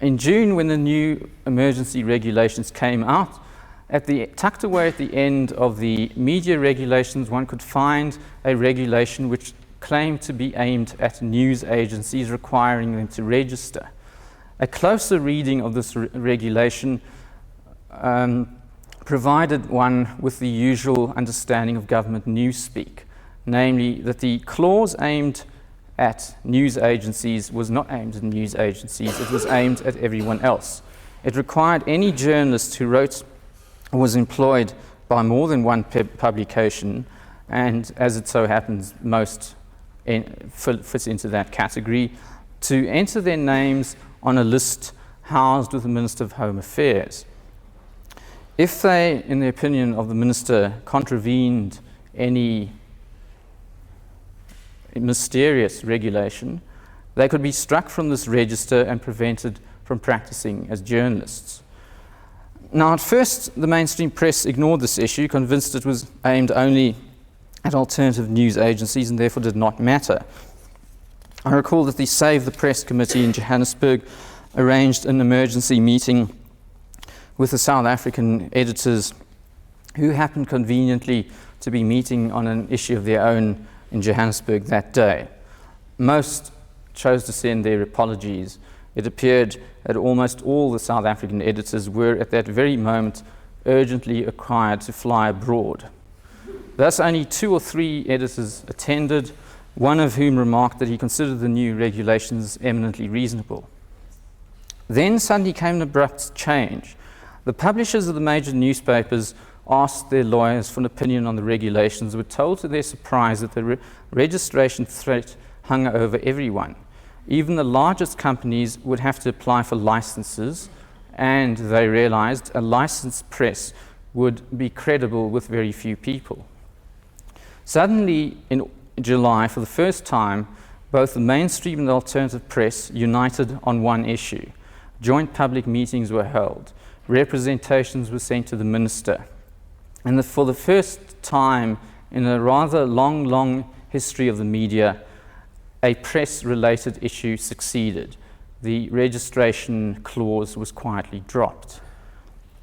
In June, when the new emergency regulations came out, tucked away at the end of the media regulations, one could find a regulation which claimed to be aimed at news agencies, requiring them to register. A closer reading of this regulation provided one with the usual understanding of government newspeak, namely that the clause aimed at news agencies was not aimed at news agencies, it was aimed at everyone else. It required any journalist who wrote or was employed by more than one publication, and as it so happens, most fits into that category, to enter their names on a list housed with the Minister of Home Affairs. If they, in the opinion of the Minister, contravened any mysterious regulation, they could be struck from this register and prevented from practicing as journalists. Now, at first, the mainstream press ignored this issue, convinced it was aimed only at alternative news agencies and therefore did not matter. I recall that the Save the Press Committee in Johannesburg arranged an emergency meeting with the South African editors who happened conveniently to be meeting on an issue of their own in Johannesburg that day. Most chose to send their apologies. It appeared that almost all the South African editors were at that very moment urgently required to fly abroad. Thus, only 2 or 3 editors attended, one of whom remarked that he considered the new regulations eminently reasonable. Then suddenly came an abrupt change. The publishers of the major newspapers asked their lawyers for an opinion on the regulations, were told to their surprise that the registration threat hung over everyone. Even the largest companies would have to apply for licenses, and they realized a licensed press would be credible with very few people. Suddenly, in July, for the first time, both the mainstream and the alternative press united on one issue. Joint public meetings were held. Representations were sent to the minister. And for the first time in a rather long history of the media, a press-related issue succeeded. The registration clause was quietly dropped.